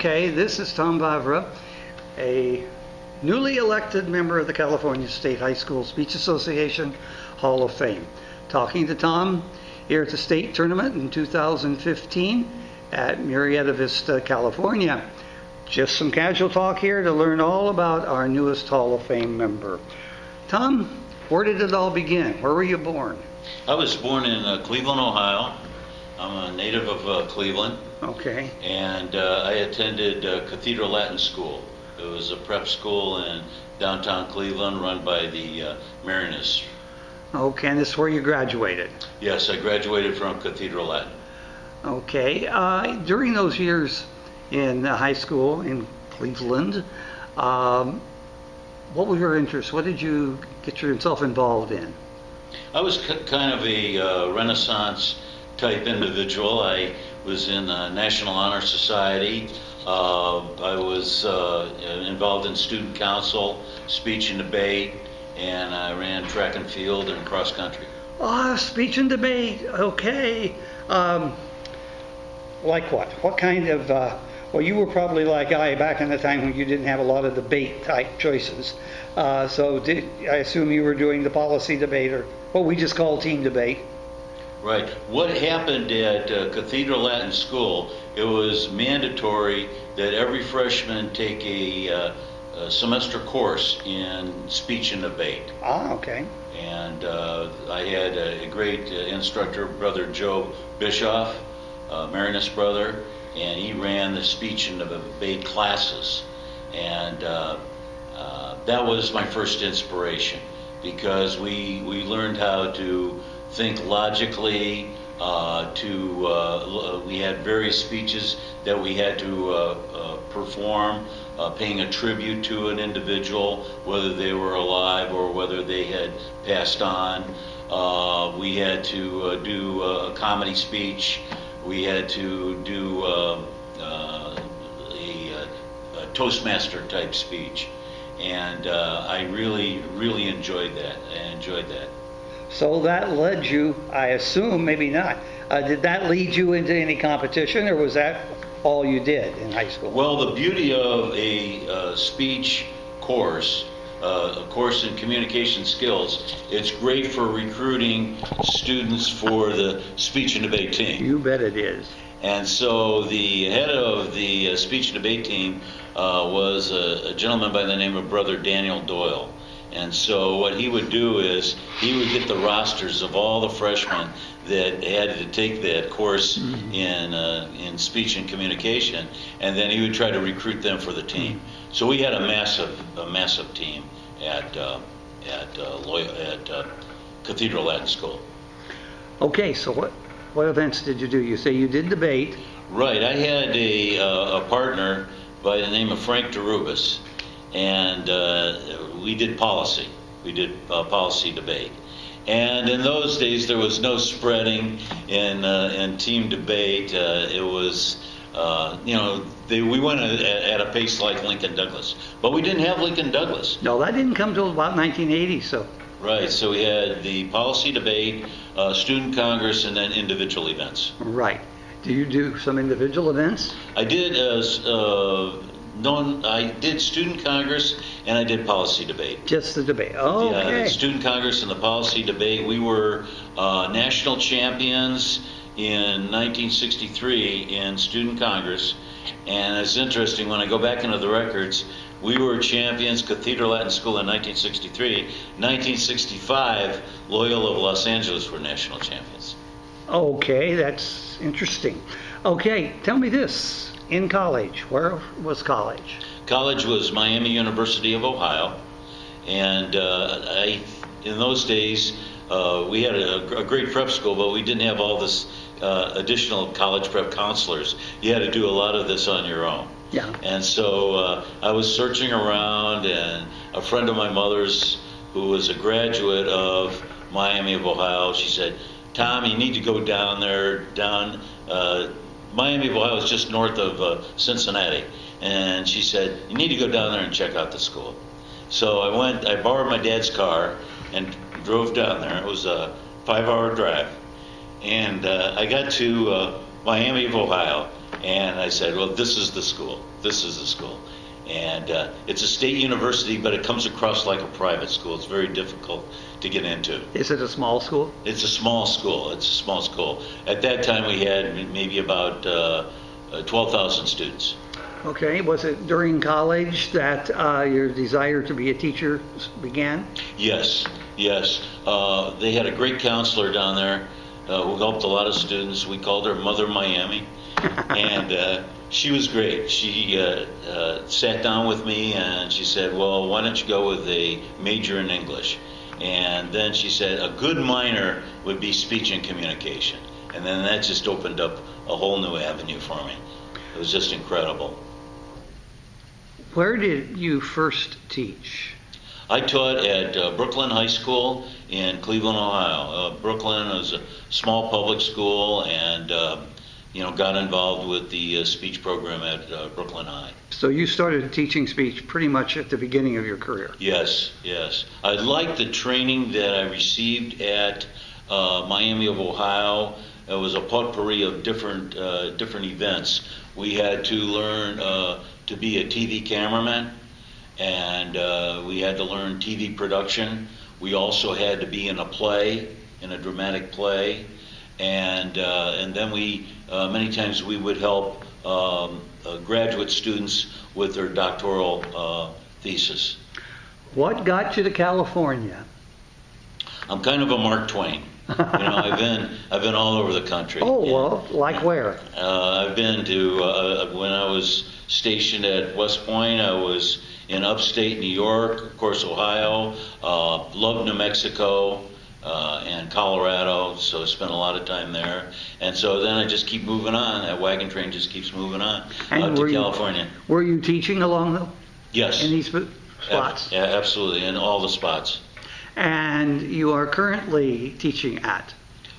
Okay, this is Tom Vavra, a newly elected member of the California State High School Speech Association Hall of Fame. Talking to Tom here at the state tournament in 2015 at Murrieta Vista, California. Just some casual talk here to learn all about our newest Hall of Fame member. Tom, where did it all begin? Where were you born? I was born in Cleveland, Ohio. I'm a native of Cleveland. Okay. And I attended Cathedral Latin School. It was a prep school in downtown Cleveland run by the Marinists. Okay, and this is where you graduated? Yes, I graduated from Cathedral Latin. Okay. During those years in high school in Cleveland, what was your interest? What did you get yourself involved in? I was kind of a Renaissance type individual. I was in the National Honor Society. I was involved in student council, speech and debate, and I ran track and field and cross country. Speech and debate. Okay. Like what? What kind of, well, you were probably like I back in the time when you didn't have a lot of debate type choices. So I assume you were doing the policy debate, or what we just call team debate. Right. What happened at Cathedral Latin School, it was mandatory that every freshman take a semester course in speech and debate. Okay. And I had a great instructor, Brother Joe Bischoff, Marinist brother, and he ran the speech and debate classes. And that was my first inspiration, because we learned how to think logically. We had various speeches that we had to perform, paying a tribute to an individual, whether they were alive or whether they had passed on. We had to do a comedy speech. We had to do a Toastmaster type speech, and I really enjoyed that. So that led you, I assume, maybe not. Did that lead you into any competition, or was that all you did in high school? Well, the beauty of a speech course, a course in communication skills, it's great for recruiting students for the speech and debate team. You bet it is. And so the head of the speech and debate team was a gentleman by the name of Brother Daniel Doyle. And so what he would do is he would get the rosters of all the freshmen that had to take that course in speech and communication, and then he would try to recruit them for the team. So we had a massive team at Cathedral Latin School. Okay, so what events did you do? You say you did debate. Right. I had a partner by the name of Frank DeRubis, and we did policy. We did policy debate. And in those days, there was no spreading in team debate. It was, we went at a pace like Lincoln Douglas. But we didn't have Lincoln Douglas. No, that didn't come till about 1980, so. Right, so we had the policy debate, student congress, and then individual events. Right. Do you do some individual events? I did I did student congress and I did policy debate. Just the debate. Oh, yeah, okay. The student congress and the policy debate. We were national champions in 1963 in student congress, and it's interesting when I go back into the records. We were champions, Cathedral Latin School in 1963. 1965, Loyola of Los Angeles were national champions. Okay, that's interesting. Okay, tell me this. In college, where was college? College was Miami University of Ohio, and in those days we had a great prep school, but we didn't have all this additional college prep counselors. You had to do a lot of this on your own. Yeah. And so I was searching around, and a friend of my mother's, who was a graduate of Miami of Ohio, she said, "Tom, you need to go down there, Miami of Ohio is just north of Cincinnati." And she said, "You need to go down there and check out the school." So I borrowed my dad's car and drove down there. It was a 5-hour drive. And I got to Miami of Ohio, And I said, well, this is the school. This is the school. And it's a state university, but it comes across like a private school. It's very difficult to get into. Is it a small school? It's a small school. It's a small school. At that time, we had maybe about 12,000 students. Okay. Was it during college that your desire to be a teacher began? Yes, yes. They had a great counselor down there who helped a lot of students. We called her Mother Miami. And she was great. She sat down with me and she said, well, why don't you go with a major in English? And then she said a good minor would be speech and communication. And then that just opened up a whole new avenue for me. It was just incredible. Where did you first teach? I taught at Brooklyn High School in Cleveland, Ohio. Brooklyn is a small public school, and got involved with the speech program at Brooklyn High. So you started teaching speech pretty much at the beginning of your career. Yes, yes. I liked the training that I received at Miami of Ohio. It was a potpourri of different events. We had to learn to be a TV cameraman, and we had to learn TV production. We also had to be in a play, in a dramatic play, and then we many times we would help graduate students with their doctoral thesis. What got you to California? I'm kind of a Mark Twain. I've been all over the country. Oh, well, like where? I've been to when I was stationed at West Point. I was in upstate New York, of course, Ohio. Loved New Mexico and Colorado, so I spent a lot of time there. And so then I just keep moving on. That wagon train just keeps moving on to California. Were you teaching along the? Yes. In these spots? Yeah, absolutely, in all the spots. And you are currently teaching at?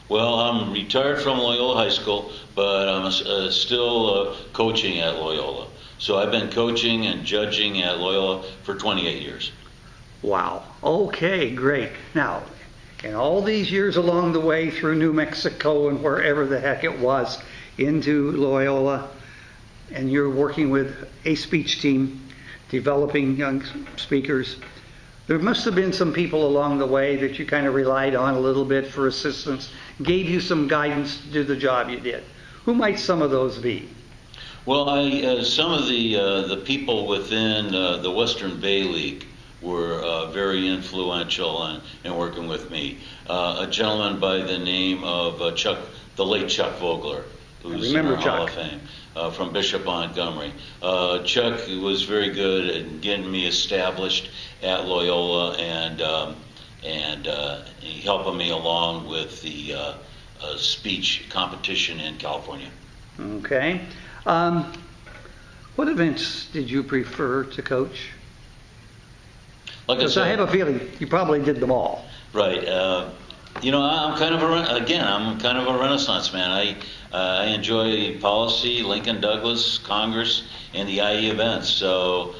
Well, I'm retired from Loyola High School, but I'm still coaching at Loyola. So I've been coaching and judging at Loyola for 28 years. Wow. Okay, great. Now, in all these years along the way through New Mexico and wherever the heck it was into Loyola, and you're working with a speech team, developing young speakers, there must have been some people along the way that you kind of relied on a little bit for assistance, gave you some guidance to do the job you did. Who might some of those be? Well, some of the people within the Western Bay League were very influential in working with me. A gentleman by the name of the late Chuck Vogler, who's in the Hall of Fame, from Bishop Montgomery. Chuck was very good at getting me established at Loyola and helping me along with the speech competition in California. Okay. What events did you prefer to coach? Because I have a feeling you probably did them all. Right. I'm kind of a Renaissance man. I enjoy policy, Lincoln Douglas, Congress, and the IE events. So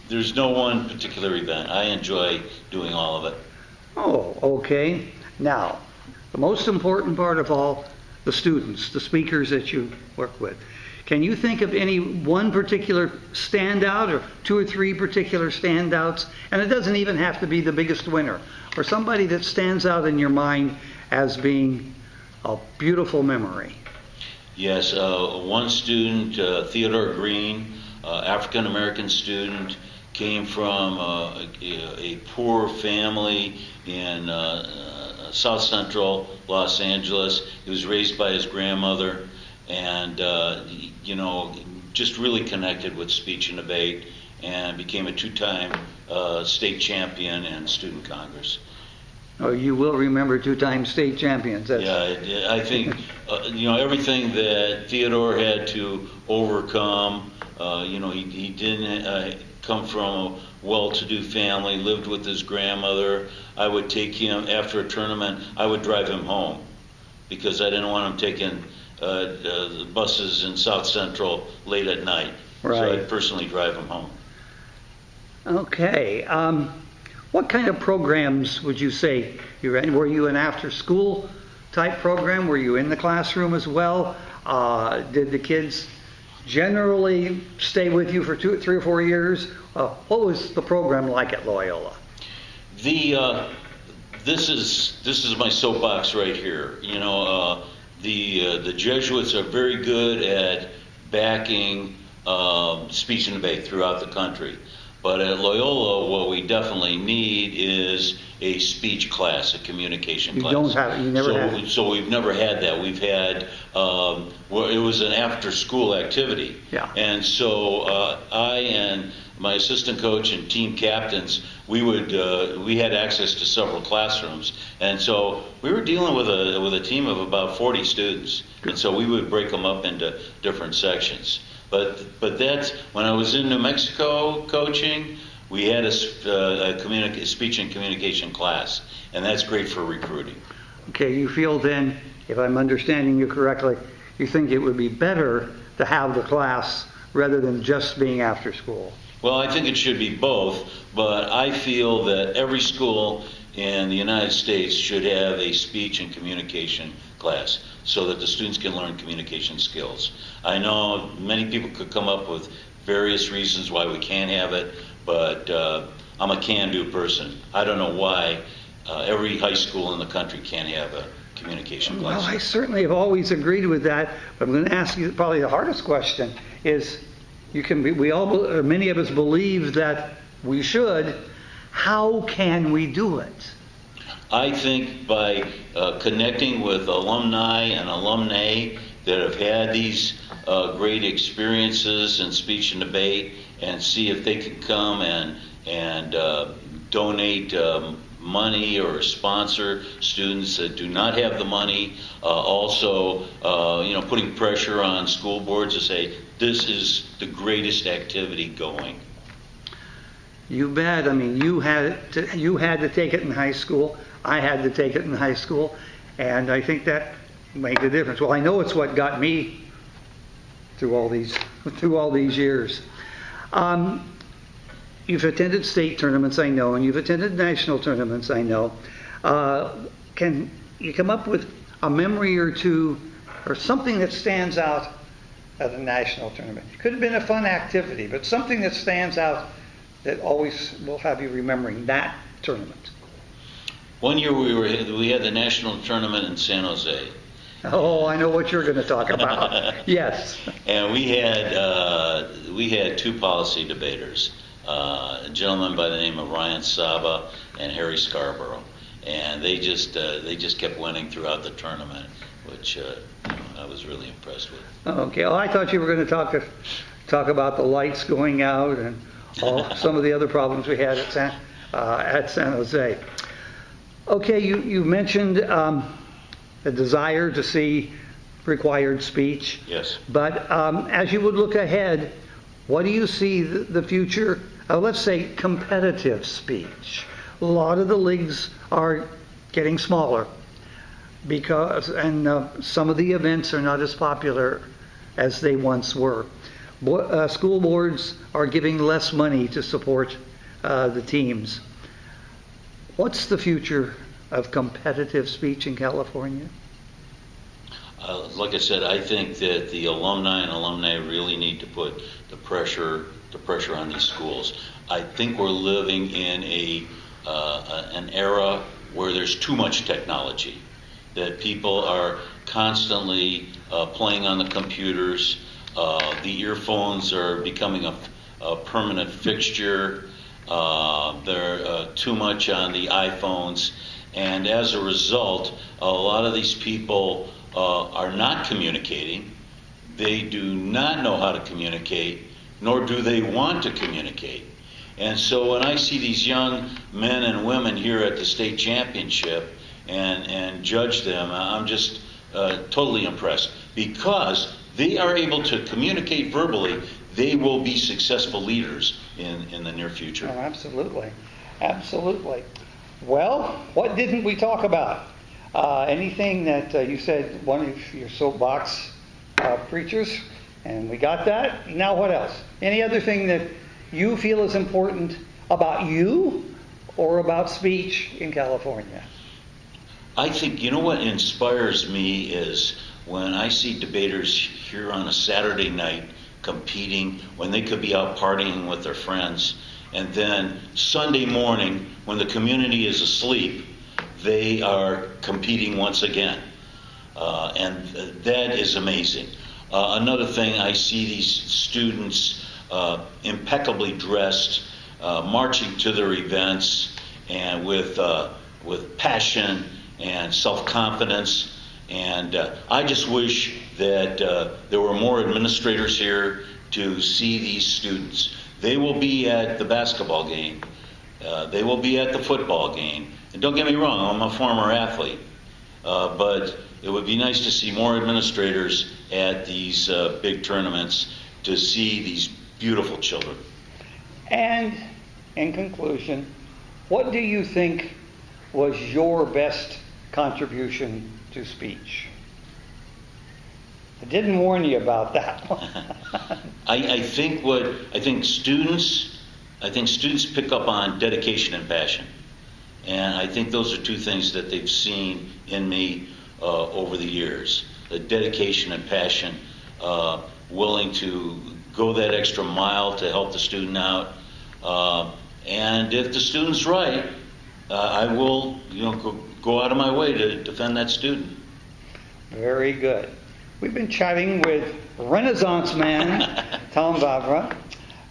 there's no one particular event. I enjoy doing all of it. Oh, okay. Now, the most important part of all, the students, the speakers that you work with. Can you think of any one particular standout or two or three particular standouts? And it doesn't even have to be the biggest winner, or somebody that stands out in your mind as being a beautiful memory. Yes, one student, Theodore Green, African-American student, came from a poor family in South Central Los Angeles. He was raised by his grandmother, and just really connected with speech and debate, and became a two-time state champion in student congress. Oh, you will remember two-time state champions. Yeah, I think everything that Theodore had to overcome. He didn't come from a well-to-do family, lived with his grandmother. I would take him after a tournament. I would drive him home because I didn't want him taking the buses in South Central late at night. Right. So I'd personally drive him home. Okay. What kind of programs would you say you ran? Were you an after-school type program? Were you in the classroom as well? Did the kids generally stay with you for 3 or 4 years? What was the program like at Loyola? This is my soapbox right here. The Jesuits are very good at backing speech and debate throughout the country. But at Loyola, what we definitely need is a speech class, a communication class. You don't have it. You never had it. So we've never had that. We've had, it was an after-school activity. Yeah. And so I and my assistant coach and team captains, we had access to several classrooms. And so we were dealing with a team of about 40 students. And so we would break them up into different sections. But that's, when I was in New Mexico coaching, we had a speech and communication class, and that's great for recruiting. Okay, you feel then, if I'm understanding you correctly, you think it would be better to have the class rather than just being after school? Well, I think it should be both, but I feel that every school in the United States should have a speech and communication class so that the students can learn communication skills. I know many people could come up with various reasons why we can't have it, but I'm a can-do person. I don't know why every high school in the country can't have a communication class. Well, I certainly have always agreed with that, but I'm going to ask you probably the hardest question is, many of us believe that we should. How can we do it? I think by connecting with alumni and alumnae that have had these great experiences in speech and debate, and see if they can come and donate money or sponsor students that do not have the money. Also, putting pressure on school boards to say this is the greatest activity going. You bet. I mean, you had to take it in high school. I had to take it in high school, and I think that made a difference. Well, I know it's what got me through all these years. You've attended state tournaments, I know, and you've attended national tournaments, I know. Can you come up with a memory or two, or something that stands out at a national tournament? It could have been a fun activity, but something that stands out that always will have you remembering that tournament. One year we had the national tournament in San Jose. Oh, I know what you're going to talk about. Yes. And we had two policy debaters, a gentleman by the name of Ryan Saba and Harry Scarborough, and they just kept winning throughout the tournament, which I was really impressed with. Okay. Well, I thought you were going to talk about the lights going out and some of the other problems we had at San Jose. Okay, you mentioned a desire to see required speech. Yes. But as you would look ahead, what do you see the future of, let's say, competitive speech? A lot of the leagues are getting smaller and some of the events are not as popular as they once were. School boards are giving less money to support the teams. What's the future of competitive speech in California? Like I said, I think that the alumni and alumnae really need to put the pressure on these schools. I think we're living in an era where there's too much technology, that people are constantly playing on the computers. The earphones are becoming a permanent fixture. They're too much on the iPhones, and as a result, a lot of these people are not communicating. They do not know how to communicate, nor do they want to communicate. And so when I see these young men and women here at the state championship and judge them, I'm just totally impressed, because they are able to communicate verbally. They will be successful leaders in the near future. Oh, absolutely. Absolutely. Well, what didn't we talk about? Anything that you said, one of your soapbox preachers, and we got that. Now what else? Any other thing that you feel is important about you or about speech in California? I think, you know what inspires me is when I see debaters here on a Saturday night competing when they could be out partying with their friends, and then Sunday morning when the community is asleep, they are competing once again. And that is amazing. Another thing, I see these students impeccably dressed, marching to their events, and with passion and self-confidence. And I just wish that there were more administrators here to see these students. They will be at the basketball game. They will be at the football game. And don't get me wrong, I'm a former athlete. But it would be nice to see more administrators at these big tournaments to see these beautiful children. And in conclusion, what do you think was your best contribution to speech? I didn't warn you about that one. I think students pick up on dedication and passion. And I think those are two things that they've seen in me over the years. The dedication and passion, willing to go that extra mile to help the student out. And if the student's right, I will go out of my way to defend that student. Very good. We've been chatting with Renaissance man Tom Vavra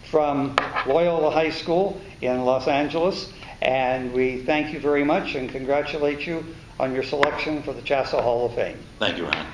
from Loyola High School in Los Angeles. And we thank you very much and congratulate you on your selection for the CHSSA Hall of Fame. Thank you, Ron.